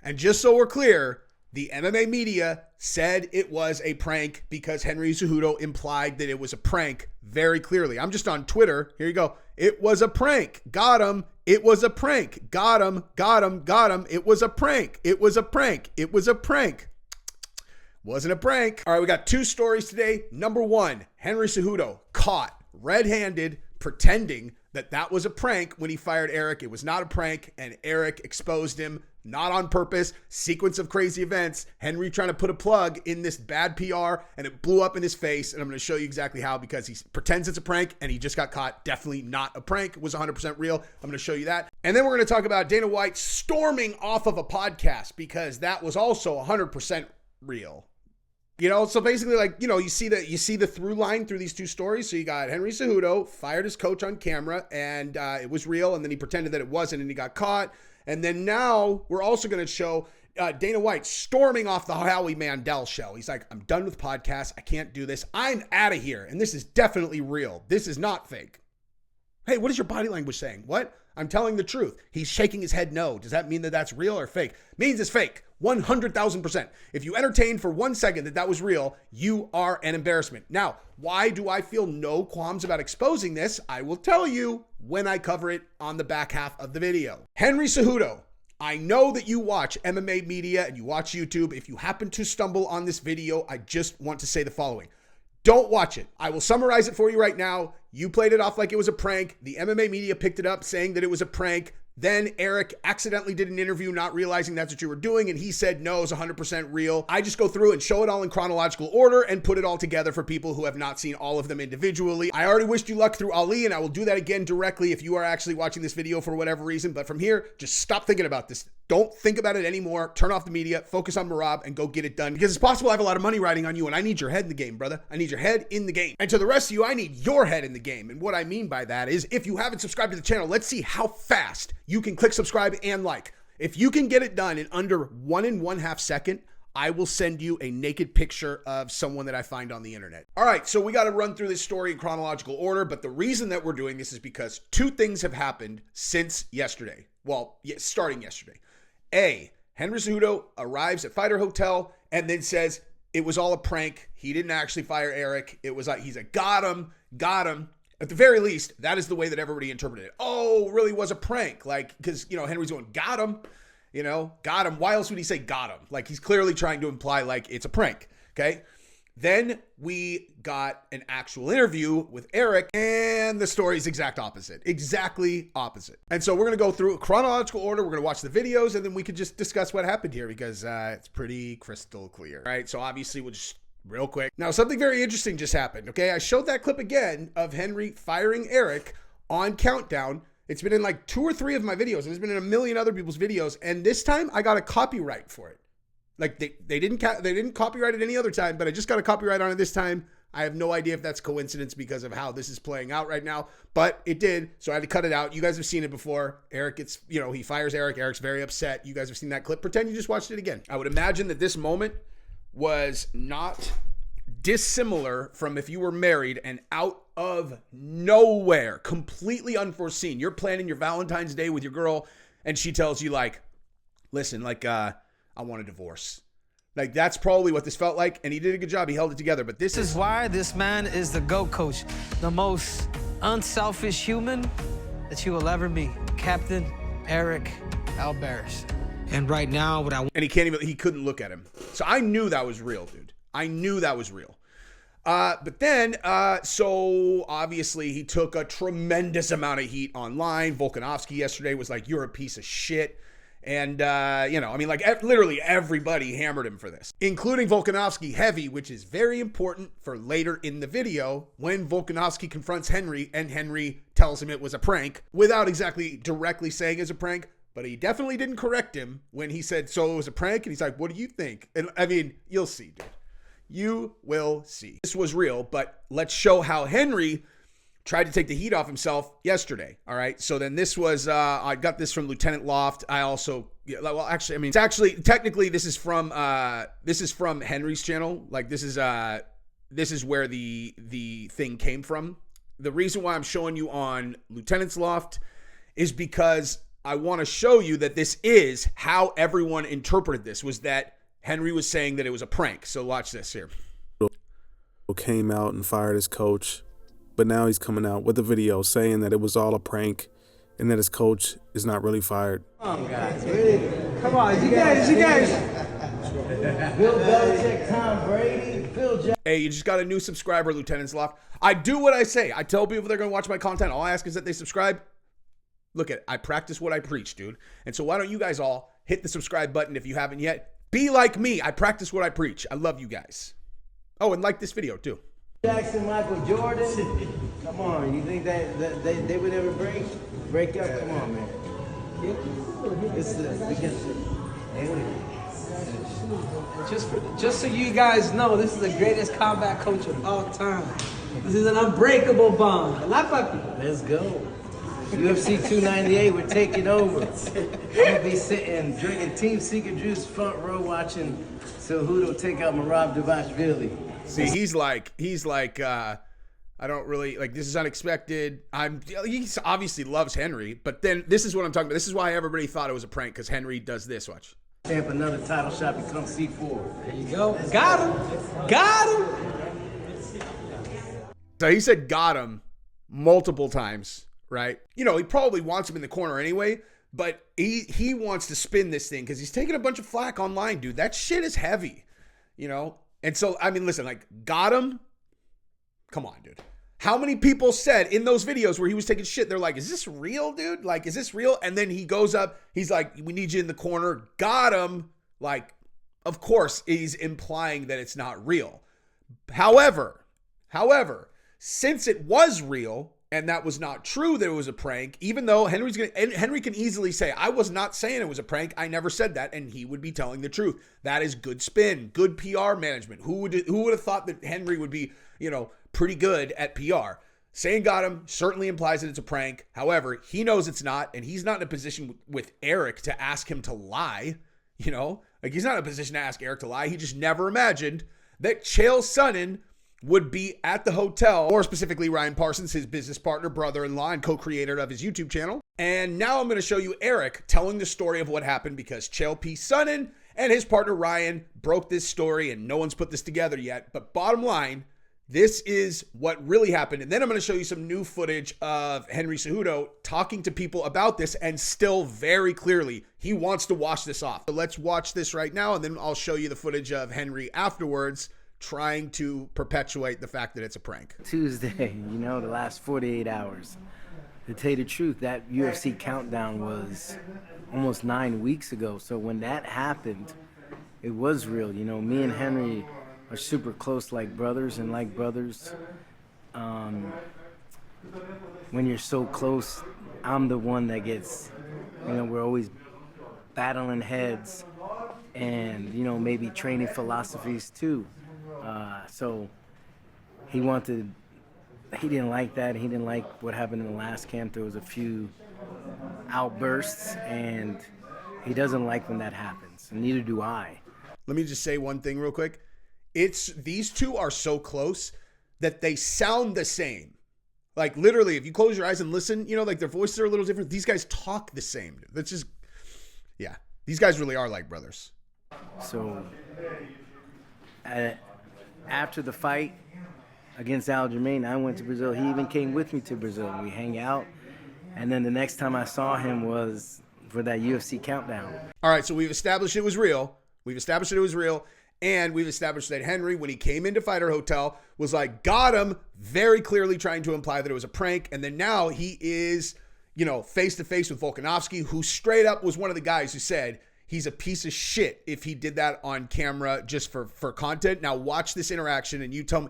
And just so we're clear, the MMA media said it was a prank because Henry Cejudo implied that it was a prank very clearly. I'm just on Twitter. Here you go. It was a prank. Got him. It was a prank. Got him. Got him. Got him. It was a prank. It was a prank. It was a prank. Wasn't a prank. All right, we got 2 stories today. Number 1, Henry Cejudo caught red-handed pretending that was a prank when he fired Eric. It was not a prank, and Eric exposed him, not on purpose. Sequence of crazy events. Henry trying to put a plug in this bad PR, and it blew up in his face, and I'm going to show you exactly how, because he pretends it's a prank, and he just got caught. Definitely not a prank. It was 100% real. I'm going to show you that. And then we're going to talk about Dana White storming off of a podcast, because that was also 100% real. You know, so basically, like, you know, you see the through line through these 2 stories. So you got Henry Cejudo fired his coach on camera, and it was real, and then he pretended that it wasn't, and he got caught. And then now we're also going to show Dana White storming off the Howie Mandel show. He's like, I'm done with podcasts. I can't do this. I'm out of here. And this is definitely real. This is not fake. Hey, what is your body language saying? What? I'm telling the truth. He's shaking his head no. Does that mean that that's real or fake? Means it's fake. 100,000%. If you entertained for 1 second that was real, you are an embarrassment. Now, why do I feel no qualms about exposing this? I will tell you when I cover it on the back half of the video. Henry Cejudo, I know that you watch MMA media and you watch YouTube. If you happen to stumble on this video, I just want to say the following. Don't watch it. I will summarize it for you right now. You played it off like it was a prank. The MMA media picked it up saying that it was a prank. Then Eric accidentally did an interview not realizing that's what you were doing, and he said no, it's 100% real. I just go through and show it all in chronological order and put it all together for people who have not seen all of them individually. I already wished you luck through Ali, and I will do that again directly if you are actually watching this video for whatever reason. But from here, just stop thinking about this. Don't think about it anymore. Turn off the media, focus on Marab, and go get it done. Because it's possible I have a lot of money riding on you, and I need your head in the game, brother. I need your head in the game. And to the rest of you, I need your head in the game. And what I mean by that is, if you haven't subscribed to the channel, let's see how fast you can click subscribe and like. If you can get it done in under 1 1/2 seconds, I will send you a naked picture of someone that I find on the internet. All right, so we got to run through this story in chronological order, but the reason that we're doing this is because 2 things have happened since yesterday. Well, starting yesterday. A, Henry Cejudo arrives at Fighter Hotel and then says it was all a prank. He didn't actually fire Eric. It was like, he's like, got him. At the very least, that is the way that everybody interpreted it. Oh, really was a prank. Like, because, you know, Henry's going, got him. You know, got him. Why else would he say got him? Like, he's clearly trying to imply like it's a prank. Okay. Then we got an actual interview with Eric, and the story's exact opposite. Exactly opposite. And so we're going to go through a chronological order. We're going to watch the videos, and then we could just discuss what happened here, because it's pretty crystal clear. All right, so obviously we'll just real quick. Now, something very interesting just happened, okay? I showed that clip again of Henry firing Eric on Countdown. It's been in like 2 or 3 of my videos, and it's been in a million other people's videos, and this time I got a copyright for it. Like they didn't copyright it any other time, but I just got a copyright on it this time. I have no idea if that's coincidence because of how this is playing out right now, but it did. So I had to cut it out. You guys have seen it before. Eric gets, you know, he fires Eric. Eric's very upset. You guys have seen that clip. Pretend you just watched it again. I would imagine that this moment was not dissimilar from if you were married and out of nowhere, completely unforeseen, you're planning your Valentine's Day with your girl and she tells you like, listen, like, I want a divorce. Like, that's probably what this felt like, and he did a good job. He held it together, but this is why this man is the GOAT coach, the most unselfish human that you will ever meet. Captain Eric Alvarez. And right now, and he couldn't look at him. So I knew that was real, dude. I knew that was real. But then, so obviously he took a tremendous amount of heat online. Volkanovski yesterday was like, you're a piece of shit. And, you know, I mean, like literally everybody hammered him for this, including Volkanovski heavy, which is very important for later in the video when Volkanovski confronts Henry and Henry tells him it was a prank without exactly directly saying it's a prank. But he definitely didn't correct him when he said, so it was a prank. And he's like, what do you think? And I mean, you'll see, dude. You will see. This was real, but let's show how Henry tried to take the heat off himself yesterday. All right. So then this was, I got this from Lieutenant Loft. I also, well, actually, I mean, it's actually, technically this is from Henry's channel. Like this is where the thing came from. The reason why I'm showing you on Lieutenant's Loft is because I want to show you that this is how everyone interpreted this, was that Henry was saying that it was a prank. So watch this here. Came out and fired his coach, but now he's coming out with a video saying that it was all a prank and that his coach is not really fired. Come on, guys. Really? Come on, you guys. Bill Belichick, Tom Brady, Phil Jackson. Hey, you just got a new subscriber, Lieutenant's Loft. I do what I say. I tell people they're going to watch my content. All I ask is that they subscribe. Look I practice what I preach, dude. And so why don't you guys all hit the subscribe button if you haven't yet? Be like me. I practice what I preach. I love you guys. Oh, and like this video too. Jackson, Michael Jordan. Come on, you think that they would ever break up? Come on, man. Just so you guys know, this is the greatest combat coach of all time. This is an unbreakable bond. Let's go. UFC 298, we're taking over. I'm gonna be sitting, drinking Team Secret Juice front row, watching Cejudo take out Merab Dvalishvili. See, he's like, I don't really like. This is unexpected. He obviously loves Henry, but then this is what I'm talking about. This is why everybody thought it was a prank, because Henry does this. Watch. Stamp another title shot, become C4. There you go. Got him. So he said got him multiple times, right? You know, he probably wants him in the corner anyway, but he wants to spin this thing because he's taking a bunch of flack online, dude. That shit is heavy, you know? And so, I mean, listen, like, got him? Come on, dude. How many people said in those videos where he was taking shit, they're like, is this real, dude? Like, is this real? And then he goes up, he's like, we need you in the corner. Got him. Like, of course, he's implying that it's not real. However, since it was real and that was not true, that it was a prank, even though Henry can easily say, I was not saying it was a prank. I never said that. And he would be telling the truth. That is good spin, good PR management. Who would have thought that Henry would be, you know, pretty good at PR? Saying got him certainly implies that it's a prank. However, he knows it's not, and he's not in a position with Eric to ask him to lie. You know, like, he's not in a position to ask Eric to lie. He just never imagined that Chael Sonnen would be at the hotel, or specifically Ryan Parsons, his business partner, brother-in-law, and co-creator of his YouTube channel. And now I'm going to show you Eric telling the story of what happened, because Chael P. Sonnen and his partner Ryan broke this story, and no one's put this together yet. But bottom line, this is what really happened. And then I'm going to show you some new footage of Henry Cejudo talking to people about this, and still very clearly, he wants to wash this off. So let's watch this right now, and then I'll show you the footage of Henry afterwards trying to perpetuate the fact that it's a prank. Tuesday, you know, the last 48 hours. To tell you the truth, that UFC Countdown was almost 9 weeks ago. So when that happened, it was real. You know, me and Henry are super close, like brothers, and like brothers. When you're so close, I'm the one that gets, you know, we're always battling heads and, you know, maybe training philosophies too. So he didn't like that. He didn't like what happened in the last camp. There was a few outbursts, and he doesn't like when that happens, and neither do I. Let me just say one thing real quick. These two are so close that they sound the same. Like, literally, if you close your eyes and listen, you know, like, their voices are a little different. These guys talk the same. That's just, yeah. These guys really are like brothers. So after the fight against Aljamain, I went to Brazil. He even came with me to Brazil. We hang out. And then the next time I saw him was for that UFC Countdown. All right, so we've established it was real. And we've established that Henry, when he came into Fighter Hotel, was like, got him, very clearly trying to imply that it was a prank. And then now he is, you know, face-to-face with Volkanovski, who straight up was one of the guys who said he's a piece of shit if he did that on camera just for content. Now watch this interaction, and you tell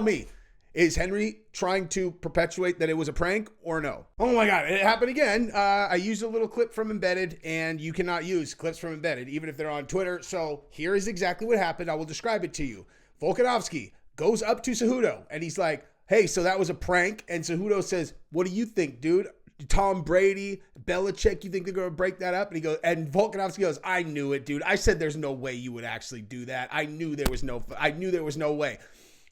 me, is Henry trying to perpetuate that it was a prank or no? Oh my God, it happened again. I used a little clip from Embedded, and you cannot use clips from Embedded, even if they're on Twitter. So here is exactly what happened. I will describe it to you. Volkanovski goes up to Cejudo, and he's like, hey, so that was a prank? And Cejudo says, what do you think, dude? Tom Brady, Belichick, you think they're going to break that up? And Volkanovski goes, I knew it, dude. I said there's no way you would actually do that. I knew there was no way.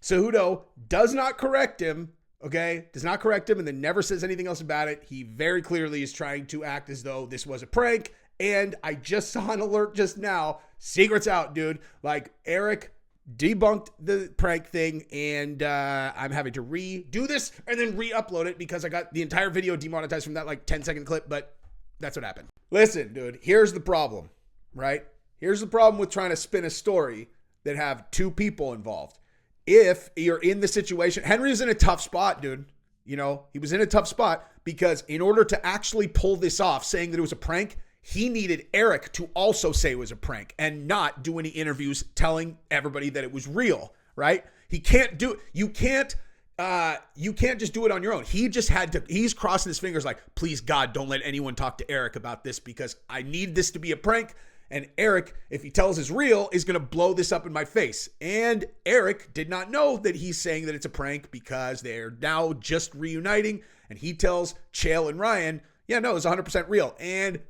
Cejudo does not correct him, okay, does not correct him and then never says anything else about it. He very clearly is trying to act as though this was a prank. And I just saw an alert just now. Secret's out, dude. Like, Eric debunked the prank thing, and I'm having to redo this and then re-upload it because I got the entire video demonetized from that like 10-second clip, but that's what happened. Listen, dude, here's the problem, right? Here's the problem with trying to spin a story that have two people involved. If you're in the situation, Henry is in a tough spot, dude. You know, he was in a tough spot because in order to actually pull this off, saying that it was a prank, he needed Eric to also say it was a prank and not do any interviews telling everybody that it was real, right? He can't do it. You can't just do it on your own. He just had to, he's crossing his fingers like, please God, don't let anyone talk to Eric about this because I need this to be a prank. And Eric, if he tells is real, is going to blow this up in my face. And Eric did not know that he's saying that it's a prank because they're now just reuniting. And he tells Chael and Ryan, yeah, no, it's 100% real. And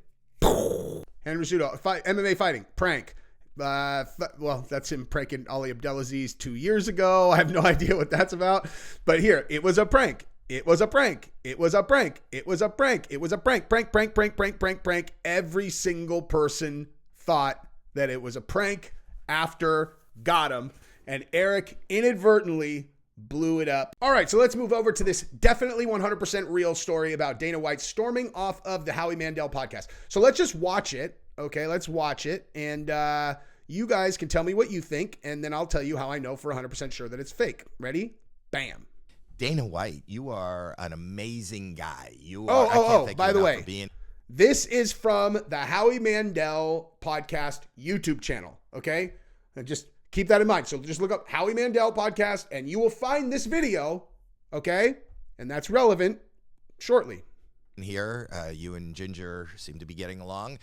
Henry Cejudo, MMA fighting, prank. Well, that's him pranking Ali Abdelaziz 2 years ago. I have no idea what that's about. But here, it was a prank. It was a prank. It was a prank. It was a prank. It was a prank. Prank. Every single person thought that it was a prank after got him. And Eric inadvertently blew it up. All right, so let's move over to this definitely 100% real story about Dana White storming off of the Howie Mandel podcast. So let's just watch it. Okay, let's watch it. And you guys can tell me what you think. And then I'll tell you how I know for 100% sure that it's fake. Ready? Bam. Dana White, you are an amazing guy. You are. By the way, this is from the Howie Mandel podcast YouTube channel. Okay, and just keep that in mind. So just look up Howie Mandel podcast, and you will find this video. Okay, and that's relevant shortly. Here, you and Ginger seem to be getting along.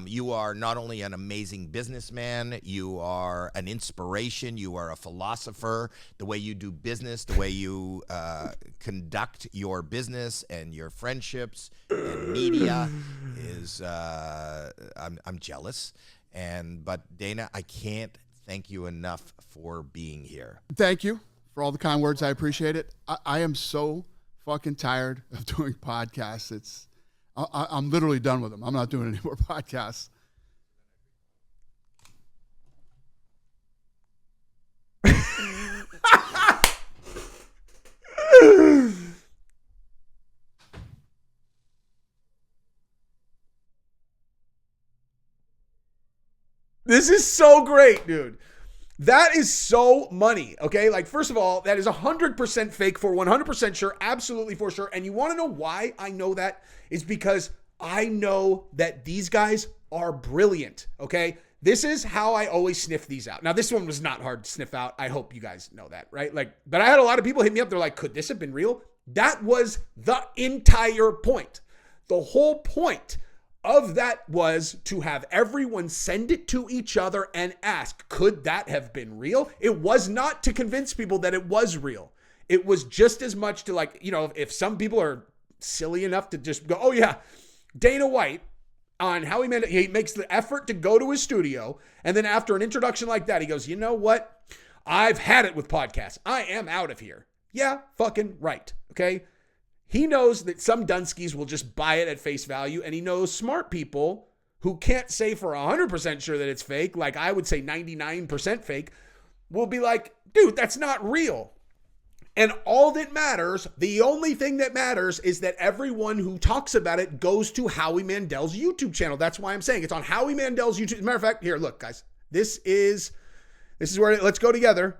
You are not only an amazing businessman, you are an inspiration, you are a philosopher. The way you do business, the way you conduct your business and your friendships and media is, I'm jealous. But Dana, I can't thank you enough for being here. Thank you for all the kind words. I appreciate it. I am so fucking tired of doing podcasts. I'm literally done with them. I'm not doing any more podcasts. This is so great, dude. That is so money, okay? Like, first of all, that is 100% fake for 100% sure, absolutely for sure. And you want to know why I know that? Is because I know that these guys are brilliant, okay? This is how I always sniff these out. Now, this one was not hard to sniff out. I hope you guys know that, right? Like, but I had a lot of people hit me up. They're like, could this have been real? That was the entire point. The whole point of that was to have everyone send it to each other and ask, could that have been real? It was not to convince people that it was real. It was just as much to, like, you know, if some people are silly enough to just go, oh yeah, Dana White on Howie Mandel, he makes the effort to go to his studio. And then after an introduction like that, he goes, you know what? I've had it with podcasts. I am out of here. Yeah, fucking right. Okay. He knows that some Dunskies will just buy it at face value, and he knows smart people who can't say for 100% sure that it's fake, like I would say 99% fake, will be like, dude, that's not real. And all that matters, the only thing that matters is that everyone who talks about it goes to Howie Mandel's YouTube channel. That's why I'm saying it's on Howie Mandel's YouTube. As a matter of fact, here, look, guys, this is where, let's go together.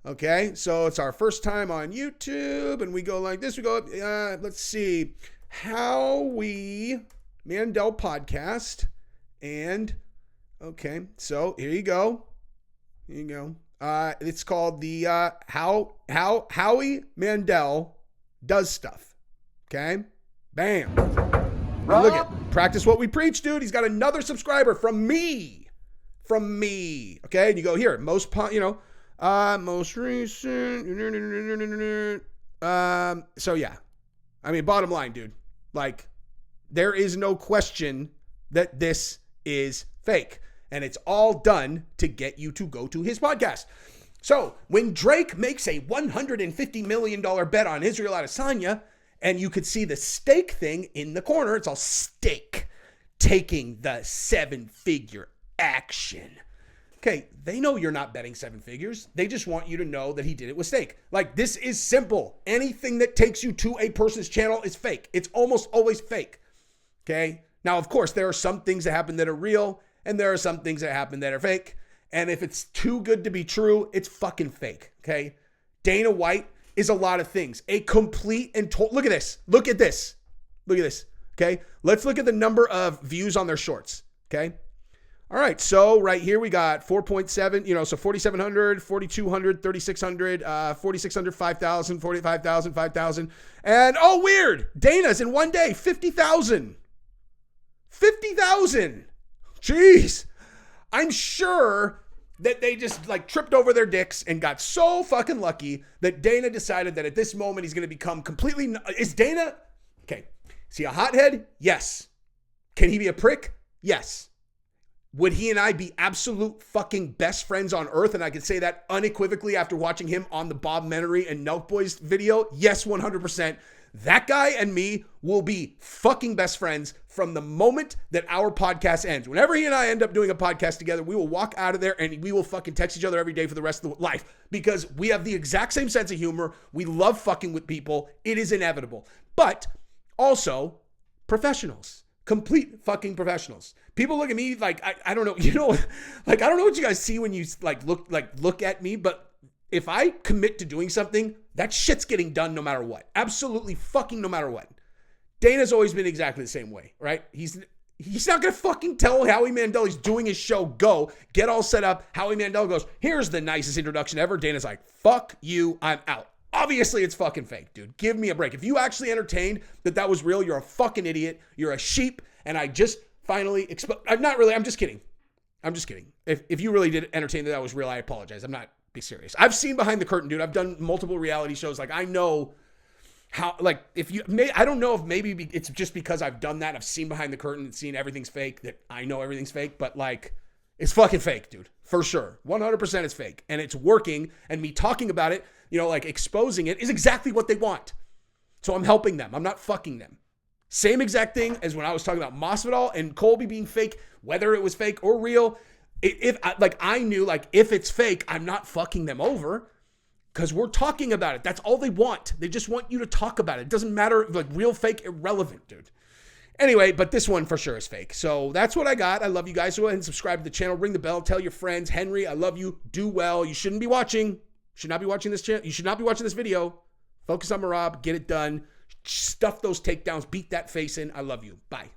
Okay, so it's our first time on YouTube, and we go like this. We go, let's see, Howie Mandel podcast, and okay, so here you go. It's called the Howie Mandel does stuff. Okay, bam. Look at practice what we preach, dude. He's got another subscriber from me. Okay, and you go here, most recent. So yeah, I mean, bottom line, dude, like there is no question that this is fake, and it's all done to get you to go to his podcast. So when Drake makes a $150 million bet on Israel Adesanya, and you could see the stake thing in the corner, it's all stake, taking the 7-figure action. Okay, they know you're not betting 7 figures. They just want you to know that he did it with stake. Like, this is simple. Anything that takes you to a person's channel is fake. It's almost always fake. Okay? Now, of course, there are some things that happen that are real, and there are some things that happen that are fake. And if it's too good to be true, it's fucking fake. Okay? Dana White is a lot of things. A complete and total. Look at this. Look at this. Look at this. Okay? Let's look at the number of views on their shorts. Okay? All right, so right here we got 4.7, so 4,700, 4,200, 3,600, 4,600, 5,000, 45,000, 5,000. And, oh, weird, Dana's in one day, 50,000. 50,000. Jeez. I'm sure that they just like tripped over their dicks and got so fucking lucky that Dana decided that at this moment he's going to become completely, is Dana, okay, is he a hothead? Yes. Can he be a prick? Yes. Would he and I be absolute fucking best friends on earth? And I can say that unequivocally after watching him on the Bob Menery and Nelk Boys video. Yes, 100%. That guy and me will be fucking best friends from the moment that our podcast ends. Whenever he and I end up doing a podcast together, we will walk out of there and we will fucking text each other every day for the rest of the life because we have the exact same sense of humor. We love fucking with people. It is inevitable. But also professionals. Complete fucking professionals. People look at me like, I don't know, like, I don't know what you guys see when you look at me, but if I commit to doing something, that shit's getting done no matter what. Absolutely fucking no matter what. Dana's always been exactly the same way, right? He's not going to fucking tell Howie Mandel he's doing his show, go, get all set up. Howie Mandel goes, here's the nicest introduction ever. Dana's like, fuck you, I'm out. Obviously, it's fucking fake, dude. Give me a break. If you actually entertained that was real, you're a fucking idiot. You're a sheep. And I just finally I'm not really. I'm just kidding. I'm just kidding. If you really did entertain that was real, I apologize. I'm not being serious. I've seen behind the curtain, dude. I've done multiple reality shows. Like, I know how, like, I don't know if maybe it's just because I've done that. I've seen behind the curtain and seen everything's fake that I know everything's fake. But, like, it's fucking fake, dude. For sure. 100% it's fake. And it's working. And me talking about it, like exposing it is exactly what they want. So I'm helping them. I'm not fucking them. Same exact thing as when I was talking about Masvidal and Colby being fake, whether it was fake or real. I knew if it's fake, I'm not fucking them over because we're talking about it. That's all they want. They just want you to talk about it. It doesn't matter, like real, fake, irrelevant, dude. Anyway, but this one for sure is fake. So that's what I got. I love you guys. Go ahead and subscribe to the channel. Ring the bell. Tell your friends. Henry, I love you. Do well. You shouldn't be watching. Should not be watching this channel. You should not be watching this video. Focus on Marab. Get it done. Stuff those takedowns. Beat that face in. I love you. Bye.